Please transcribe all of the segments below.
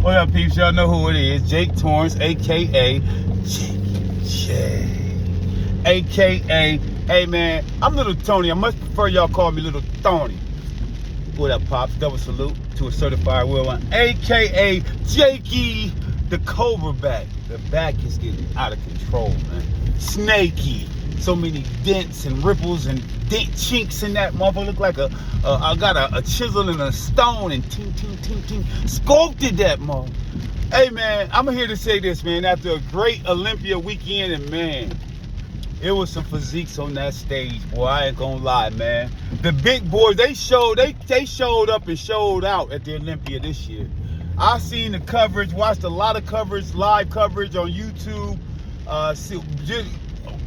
What up, peeps? Y'all know who it is. Jake Torrance, a.k.a. Jake J. A.k.a. Hey, man, I'm Little Tony. I much prefer y'all call me Little Tony. What up, Pops? Double salute to a certified real one. A.k.a. Jakey, the Cobra back. The back is getting out of control, man. Snaky. So many dents and ripples and dent chinks in that motherfucker. Look like I got a chisel and a stone and ting, ting, ting, ting. Sculpted that mother. Hey, man, I'm here to say this, man. After a great Olympia weekend, and man, it was some physiques on that stage, boy. I ain't gonna lie, man. The big boys, they showed up and showed out at the Olympia this year. I seen the coverage, watched a lot of coverage, live coverage on YouTube.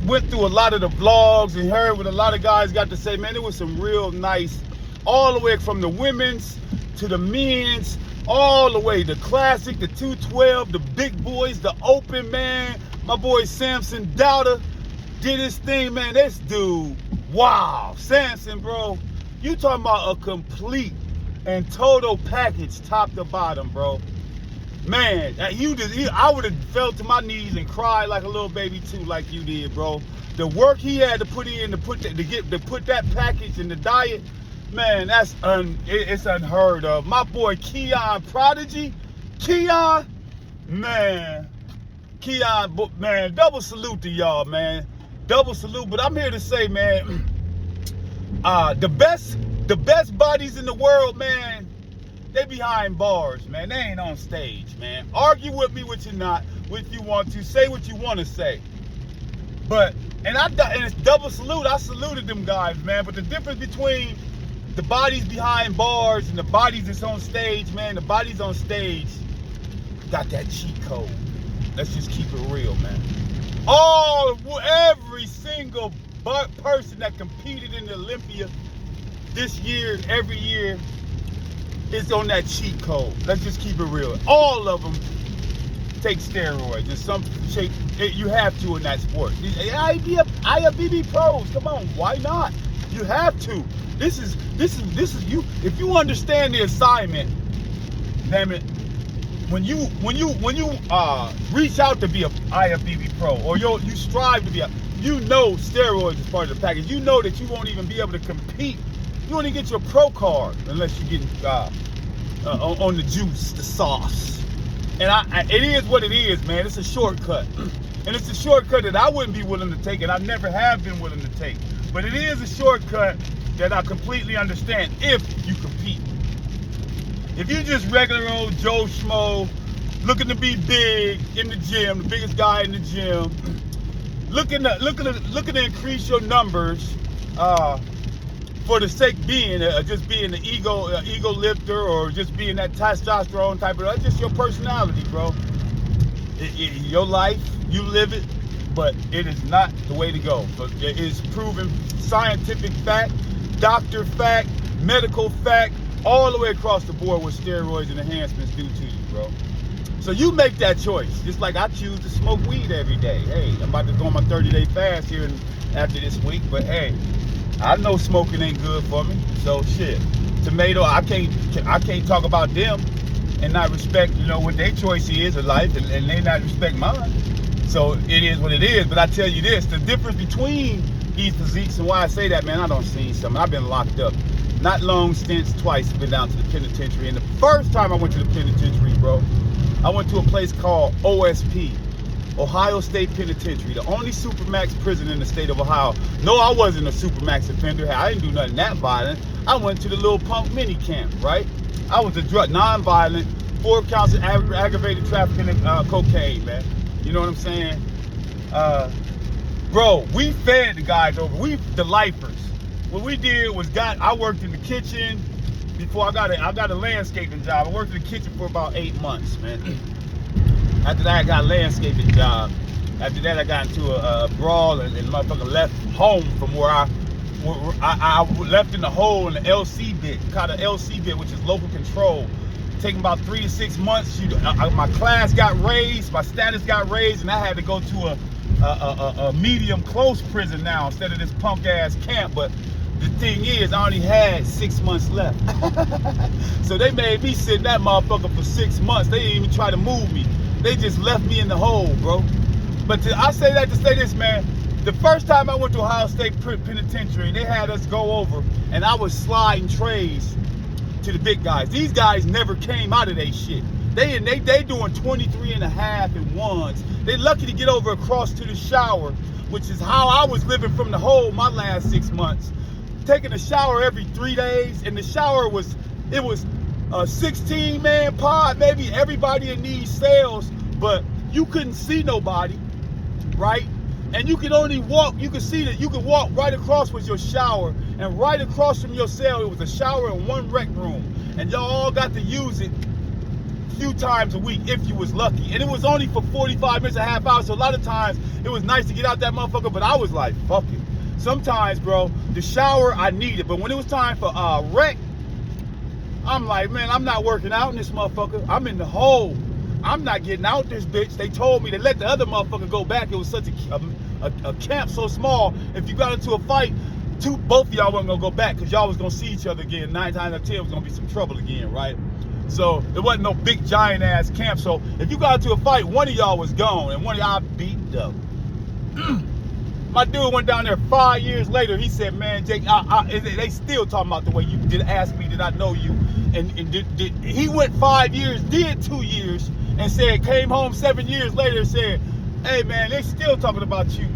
Went through a lot of the vlogs and heard what a lot of guys got to say. Man, it was some real nice, all the way from the women's to the men's, all the way, the classic, the 212, the big boys, the open, man. My boy Samson Doubter did his thing, man. This dude, wow. Samson, bro, you talking about a complete and total package, top to bottom, bro. Man, I would have fell to my knees and cried like a little baby too, like you did, bro. The work he had to put in to put that package in the diet, man, it's unheard of. My boy Keon Prodigy, man, double salute to y'all, man. Double salute. But I'm here to say, man, the best bodies in the world, man, they behind bars, man. They ain't on stage, man. Argue with me what you want to. Say what you want to say. But, and it's double salute. I saluted them guys, man. But the difference between the bodies behind bars and the bodies that's on stage, man, the bodies on stage got that cheat code. Let's just keep it real, man. Every single person that competed in the Olympia this year, every year, it's on that cheat code. Let's just keep it real. All of them take steroids in some shape. You have to in that sport. IFBB pros, come on, why not? You have to. This is you. If you understand the assignment, damn it. When you reach out to be a IFBB pro, or you strive to be steroids is part of the package. You know that you won't even be able to compete. You won't even get your pro card unless you get on the juice, the sauce. And it is what it is, man. It's a shortcut. And it's a shortcut that I wouldn't be willing to take, and I never have been willing to take. But it is a shortcut that I completely understand if you compete. If you just regular old Joe Schmo, looking to be big in the gym, the biggest guy in the gym, looking to increase your numbers, for the sake being just being the ego lifter, or just being that testosterone type of, that's just your personality, bro. Your life, you live it, but it is not the way to go. But it is proven scientific fact, doctor fact, medical fact, all the way across the board what steroids and enhancements do to you, bro. So you make that choice. Just like I choose to smoke weed every day. Hey, I'm about to go on my 30-day fast here after this week, but hey, I know smoking ain't good for me. So shit, tomato, I can't talk about them and not respect, what their choice is in life, and they not respect mine. So it is what it is. But I tell you this, the difference between these physiques, and why I say that, man, I don't see something. I've been locked up. Not long stints, twice been down to the penitentiary. And the first time I went to the penitentiary, bro, I went to a place called OSP, Ohio State Penitentiary, the only Supermax prison in the state of Ohio. No, I wasn't a Supermax offender. I didn't do nothing that violent. I went to the little punk mini camp, right? I was a non-violent, 4 counts of aggravated trafficking of cocaine, man. You know what I'm saying? Bro, we fed the guys over. The lifers. What we did was I worked in the kitchen before I got a landscaping job. I worked in the kitchen for about 8 months, man. After that, I got a landscaping job. After that, I got into a brawl and motherfucker left home from where I left in the hole in the LC bit, called an LC bit, which is local control. Taking about 3 to 6 months. My class got raised, my status got raised, and I had to go to a medium close prison now instead of this punk ass camp. But the thing is, I only had 6 months left. So they made me sit in that motherfucker for 6 months. They didn't even try to move me. They just left me in the hole, bro. But I say that to say this, man. The first time I went to Ohio State Penitentiary, they had us go over, and I was sliding trays to the big guys. These guys never came out of their shit. They doing 23 and a half and ones. They lucky to get over across to the shower, which is how I was living from the hole my last 6 months. Taking a shower every 3 days, and the shower was a 16-man pod, maybe everybody in these cells, but you couldn't see nobody, right? And you could only walk, you could see that you could walk right across with your shower, and right across from your cell, it was a shower and one rec room, and y'all all got to use it a few times a week if you was lucky. And it was only for 45 minutes, a half hour, so a lot of times it was nice to get out that motherfucker, but I was like, fuck it. Sometimes, bro, the shower I needed, but when it was time for rec, I'm like, man, I'm not working out in this motherfucker. I'm in the hole. I'm not getting out this bitch. They told me to let the other motherfucker go back. It was such a camp so small. If you got into a fight, both of y'all wasn't gonna go back because y'all was gonna see each other again. 9 times out of 10 it was gonna be some trouble again, right? So it wasn't no big giant ass camp. So if you got into a fight, one of y'all was gone and one of y'all beat up. My dude went down there 5 years later. He said, man, Jake, they still talking about the way you did ask me, did I know you? And he went 5 years, did 2 years, and said, came home 7 years later and said, hey, man, they still talking about you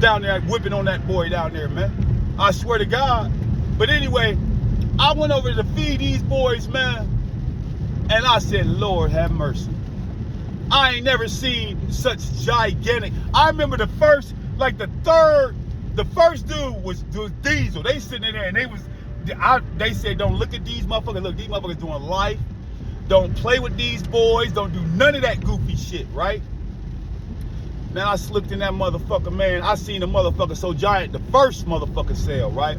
down there, whipping on that boy down there, man. I swear to God. But anyway, I went over to feed these boys, man, and I said, Lord, have mercy. I ain't never seen such gigantic. I remember the first dude was Diesel. They sitting in there and they said, don't look at these motherfuckers. Look, these motherfuckers doing life. Don't play with these boys. Don't do none of that goofy shit, right? Man, I slipped in that motherfucker, man. I seen a motherfucker so giant, the first motherfucker cell, right?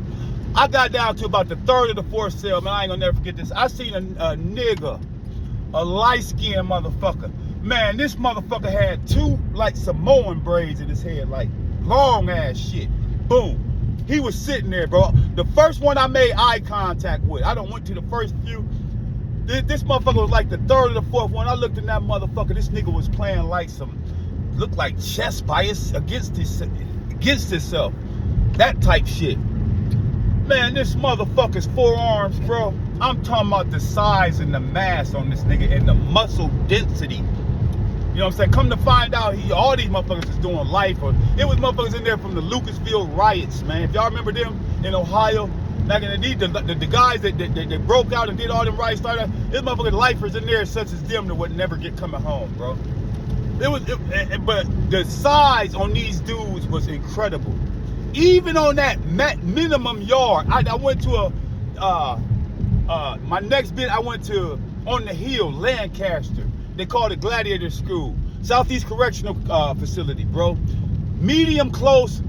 I got down to about the third or the fourth cell, man. I ain't gonna never forget this. I seen a nigga, a light-skinned motherfucker. Man, this motherfucker had 2 like Samoan braids in his head, like long ass shit. Boom. He was sitting there, bro. The first one I made eye contact with. I done went to the first few. This motherfucker was like the third or the fourth one. I looked in that motherfucker. This nigga was playing like looked like chess bias against himself. That type shit. Man, this motherfucker's forearms, bro. I'm talking about the size and the mass on this nigga and the muscle density. You know what I'm saying? Come to find out, all these motherfuckers is doing life. Or it was motherfuckers in there from the Lucasville riots, man. If y'all remember them in Ohio, back in the day, the guys that broke out and did all them riots, there's motherfucking lifers in there such as them that would never get coming home, bro. But the size on these dudes was incredible. Even on that minimum yard, I went to my next bit, I went to on the hill, Lancaster. They called it Gladiator School. Southeast Correctional Facility, bro. Medium close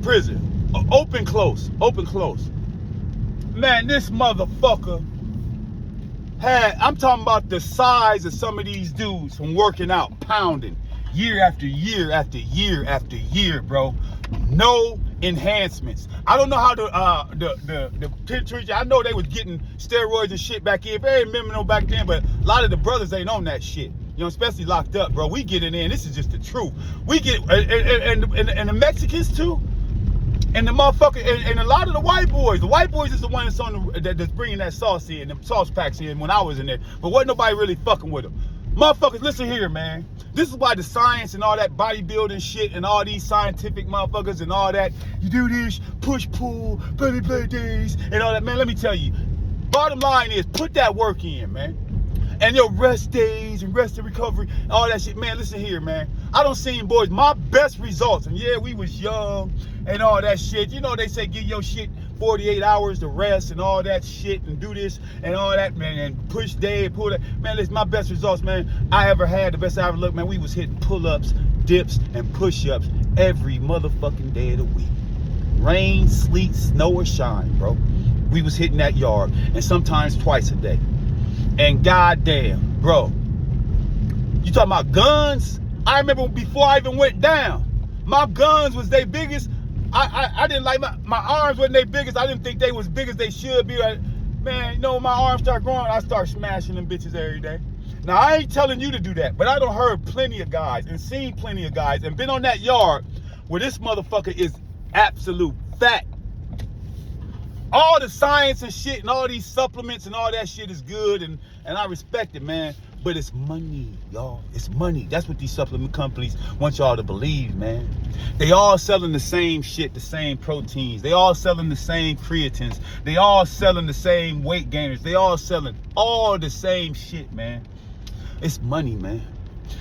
prison. Open close. Man, this motherfucker I'm talking about the size of some of these dudes from working out, pounding, year after year after year after year, bro. No enhancements. I don't know how the penitentiary, I know they was getting steroids and shit back in. If I remember no back then, but a lot of the brothers ain't on that shit. You know, especially locked up, bro. We get it in. This is just the truth. We get and the Mexicans too. And the motherfucker, and a lot of the white boys is the one that's bringing that sauce in, them sauce packs in when I was in there. But wasn't nobody really fucking with them. Motherfuckers, listen here, man. This is why the science and all that bodybuilding shit and all these scientific motherfuckers and all that, you do this, push, pull, play days, and all that, man, let me tell you. Bottom line is, put that work in, man. And your rest days and rest and recovery, all that shit, man, listen here, man. I done seen boys, my best results, and yeah, we was young and all that shit. You know, they say give your shit 48 hours to rest and all that shit and do this and all that, man, and push day and pull that. Man, listen, my best results, man, I ever had, the best I ever looked, man, we was hitting pull-ups, dips, and push-ups every motherfucking day of the week. Rain, sleet, snow, or shine, bro. We was hitting that yard, and sometimes twice a day. And goddamn, bro, you talking about guns? I remember before I even went down, my guns was their biggest. I didn't like my arms wasn't they biggest. I didn't think they was big as they should be. Man, you know, my arms start growing, I start smashing them bitches every day. Now, I ain't telling you to do that, but I done heard plenty of guys and seen plenty of guys and been on that yard where this motherfucker is absolute fat. All the science and shit and all these supplements and all that shit is good, and I respect it, man. But it's money, y'all. It's money. That's what these supplement companies want y'all to believe, man. They all selling the same shit, the same proteins. They all selling the same creatines. They all selling the same weight gainers. They all selling all the same shit, man. It's money, man.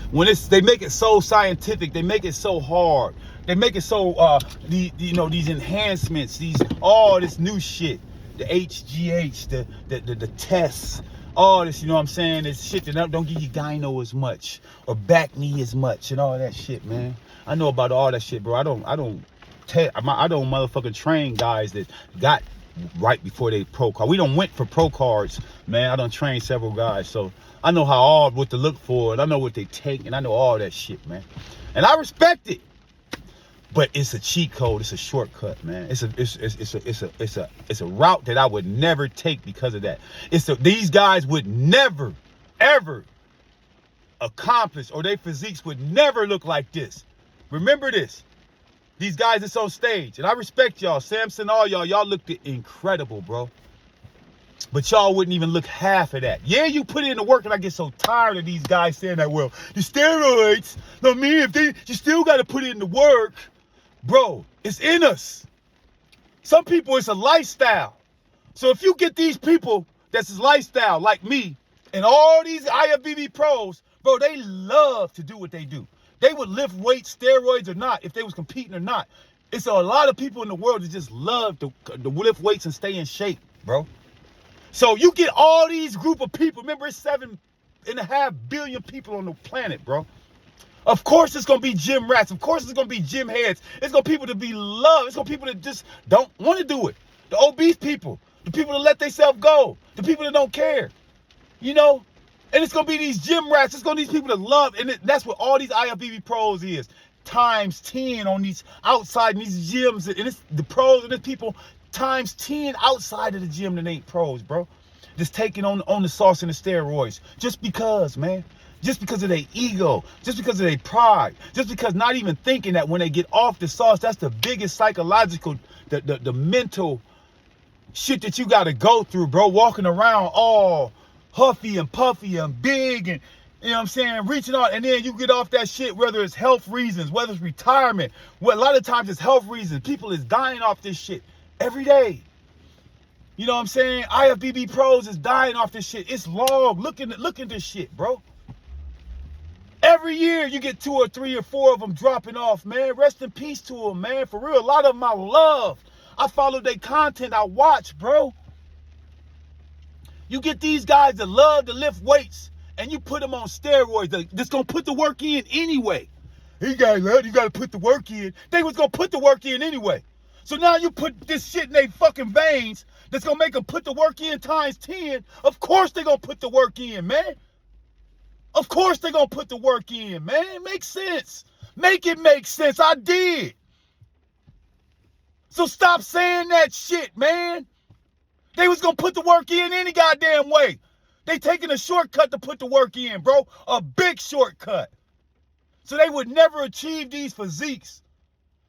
When they make it so scientific, they make it so hard. They make it so these enhancements, all this new shit, the HGH, the tests, all this, you know what I'm saying? This shit that don't give you gyno as much or back knee as much and all that shit, man. I know about all that shit, bro. I don't motherfucking train guys that got right before they pro card. We done went for pro cards, man. I done trained several guys, so I know what to look for, and I know what they take, and I know all that shit, man. And I respect it. But it's a cheat code. It's a shortcut, man. It's a route that I would never take because of that. These guys would never, ever accomplish, or their physiques would never look like this. Remember this. These guys that's on stage, and I respect y'all. Samson, all y'all looked incredible, bro. But y'all wouldn't even look half of that. Yeah, you put in the work, and I get so tired of these guys saying that, well, the steroids, no, man, you still got to put in the work. Bro, it's in us. Some people, it's a lifestyle. So if you get these people that's his lifestyle, like me, and all these IFBB pros, bro, they love to do what they do. They would lift weights, steroids or not, if they was competing or not. It's a lot of people in the world that just love to lift weights and stay in shape, bro. So you get all these group of people. Remember, it's 7.5 billion people on the planet, bro. Of course it's going to be gym rats. Of course it's going to be gym heads. It's going to be people to be loved. It's going to be people that just don't want to do it. The obese people. The people that let themselves go. The people that don't care. You know? And it's going to be these gym rats. It's going to be these people that love. And that's what all these IFBB pros is. Times 10 on these outside in these gyms. And it's the pros and the people times 10 outside of the gym that ain't pros, bro. Just taking on the sauce and the steroids. Just because, man. Just because of their ego, just because of their pride, just because not even thinking that when they get off the sauce, that's the biggest psychological, the mental shit that you got to go through, bro. Walking around all huffy and puffy and big and, you know what I'm saying, reaching out, and then you get off that shit, whether it's health reasons, whether it's retirement. Well, a lot of times it's health reasons. People is dying off this shit every day. You know what I'm saying? IFBB pros is dying off this shit. It's long. Look at this shit, bro. Every year you get 2 or 3 or 4 of them dropping off, man. Rest in peace to them, man. For real, a lot of them I love. I follow their content. I watch, bro. You get these guys that love to lift weights, and you put them on steroids. That's going to put the work in anyway. You got to put the work in. They was going to put the work in anyway. So now you put this shit in their fucking veins that's going to make them put the work in times 10. Of course they going to put the work in, man. Of course they're going to put the work in, man. It makes sense. Make it make sense. I did. So stop saying that shit, man. They was going to put the work in any goddamn way. They taking a shortcut to put the work in, bro. A big shortcut. So they would never achieve these physiques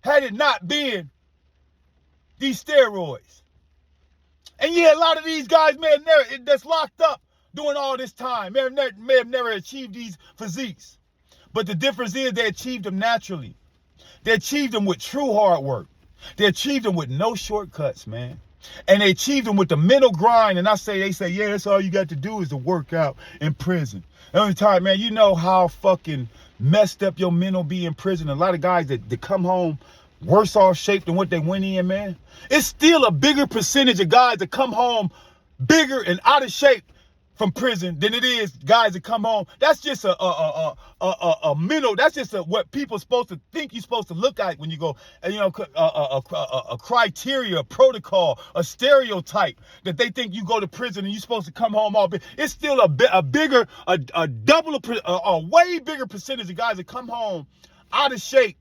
had it not been these steroids. And yeah, a lot of these guys, man, that's locked up doing all this time may have never achieved these physiques. But the difference is they achieved them naturally. They achieved them with true hard work. They achieved them with no shortcuts, man. And they achieved them with the mental grind. And they say, yeah, that's all you got to do is to work out in prison. The only time, man, you know how fucking messed up your mental be in prison. A lot of guys that come home worse off shape than what they went in, man. It's still a bigger percentage of guys that come home bigger and out of shape from prison than it is guys that come home. That's just a mental. That's just what people supposed to think you're supposed to look at when you go. You know, a criteria, a protocol, a stereotype that they think you go to prison and you're supposed to come home all big. It's still a way bigger percentage of guys that come home out of shape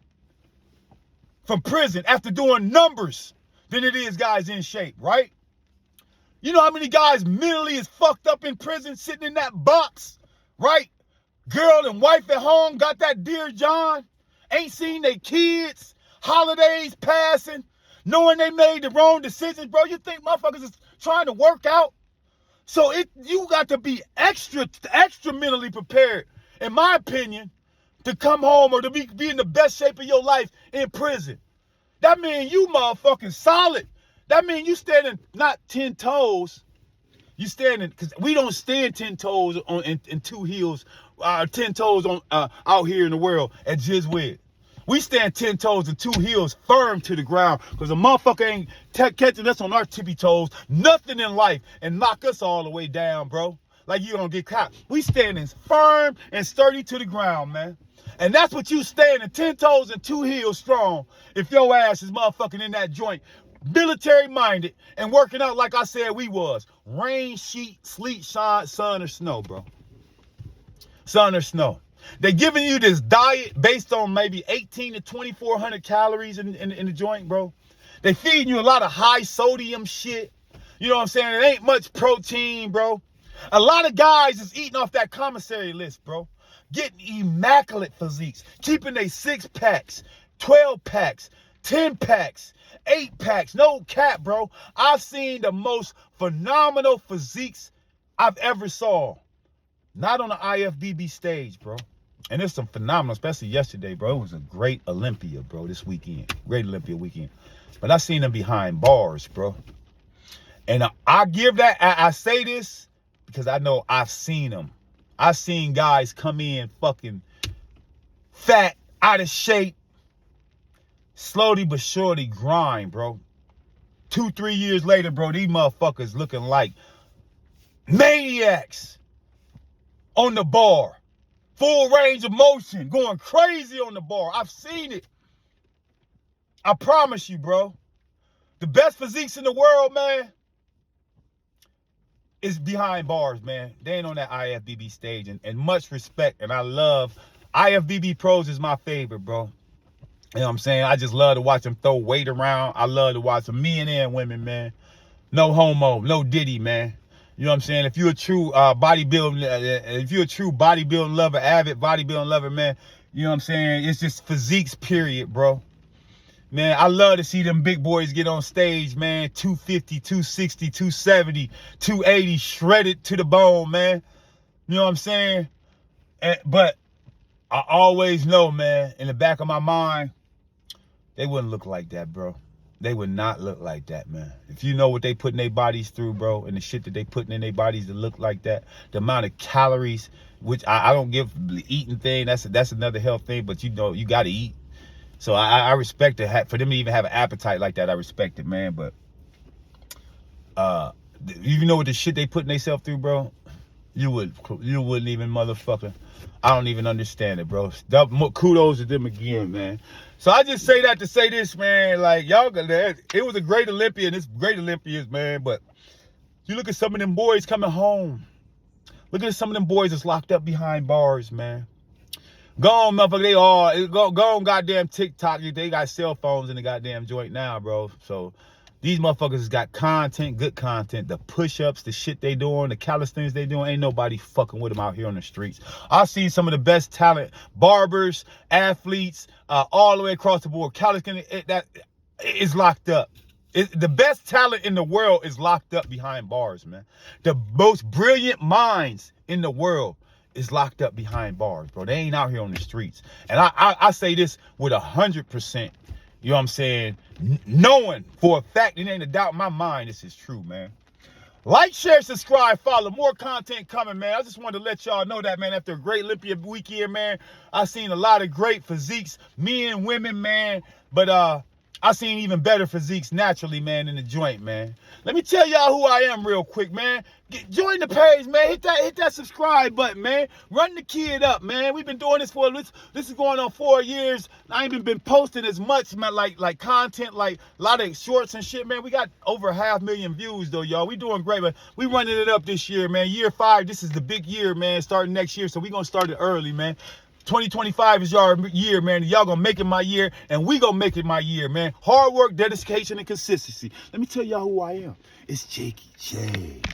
from prison after doing numbers than it is guys in shape, right? You know how many guys mentally is fucked up in prison sitting in that box, right? Girl and wife at home, got that Dear John, ain't seen their kids, holidays passing, knowing they made the wrong decisions, bro. You think motherfuckers is trying to work out? So you got to be extra mentally prepared, in my opinion, to come home or to be in the best shape of your life in prison. That means you motherfucking solid. That means you standing not 10 toes. You standing, because we don't stand 10 toes on in 2 heels, 10 toes on out here in the world at Jizwig. We stand 10 toes and 2 heels firm to the ground, because a motherfucker ain't catching us on our tippy toes, nothing in life, and knock us all the way down, bro. Like you don't get caught. We standing firm and sturdy to the ground, man. And that's what you standing 10 toes and 2 heels strong if your ass is motherfucking in that joint, military minded and working out like I said we was. Rain, sheet, sleet, shine, sun or snow, bro. Sun or snow. They're giving you this diet based on maybe 18 to 2,400 calories in the joint, bro. They feeding you a lot of high sodium shit. You know what I'm saying? It ain't much protein, bro. A lot of guys is eating off that commissary list, bro. Getting immaculate physiques. Keeping they 6-packs, 12-packs, 10-packs, 8-packs. No cap, bro. I've seen the most phenomenal physiques I've ever saw. Not on the IFBB stage, bro. And there's some phenomenal, especially yesterday, bro. It was a great Olympia, bro, this weekend. Great Olympia weekend. But I seen them behind bars, bro. And I give that, I say this because I know I've seen them. I've seen guys come in fucking fat, out of shape, slowly but surely grind, bro. 2-3 years later, bro, these motherfuckers looking like maniacs on the bar. Full range of motion, going crazy on the bar. I've seen it. I promise you, bro. The best physiques in the world, man, is behind bars, man. They ain't on that IFBB stage. And much respect, and I love IFBB pros is my favorite, bro. You know what I'm saying? I just love to watch them throw weight around. I love to watch them, men and women, man. No homo, no diddy, man. You know what I'm saying? If you're a true bodybuilding lover, avid bodybuilding lover, man, you know what I'm saying? It's just physiques, period, bro. Man, I love to see them big boys get on stage, man. 250, 260, 270, 280, shredded to the bone, man. You know what I'm saying? But I always know, man, in the back of my mind, they wouldn't look like that, bro. They would not look like that, man. If you know what they putting their bodies through, bro, and the shit that they putting in their bodies to look like that, the amount of calories, which I don't give the eating thing, that's another health thing, but you know, you got to eat. So I respect it. For them to even have an appetite like that, I respect it, man. But you know what the shit they putting themselves through, bro? You wouldn't even motherfucker. I don't even understand it, bro. Kudos to them again, man. So I just say that to say this, man. Like, y'all, it was a great Olympia, and it's great Olympias, man. But you look at some of them boys coming home. Look at some of them boys that's locked up behind bars, man. Go on, motherfucker. Go on goddamn TikTok. They got cell phones in the goddamn joint now, bro. So these motherfuckers has got content, good content. The push-ups, the shit they doing, the calisthenics they doing. Ain't nobody fucking with them out here on the streets. I've seen some of the best talent, barbers, athletes, all the way across the board. Calisthenics, that is locked up. The best talent in the world is locked up behind bars, man. The most brilliant minds in the world is locked up behind bars, bro. They ain't out here on the streets. And I say this with 100%, you know what I'm saying, knowing for a fact, it ain't a doubt in my mind this is true, man. Like, share, subscribe, follow. More content coming, man. I just wanted to let y'all know that, man. After a great Olympia weekend, man, I seen a lot of great physiques, men, women, man. But I seen even better physiques naturally, man, in the joint, man. Let me tell y'all who I am real quick, man. Join the page, man. Hit that subscribe button, man. Run the kid up, man. We've been doing this this is going on 4 years. I ain't even been posting as much, man, like content, like a lot of shorts and shit, man. We got over 500,000 views, though, y'all. We doing great, but we running it up this year, man. Year 5, this is the big year, man, starting next year. So we gonna start it early, man. 2025 is your year, man. Y'all gonna make it my year, and we gonna make it my year, man. Hard work, dedication, and consistency. Let me tell y'all who I am. It's Jakey J.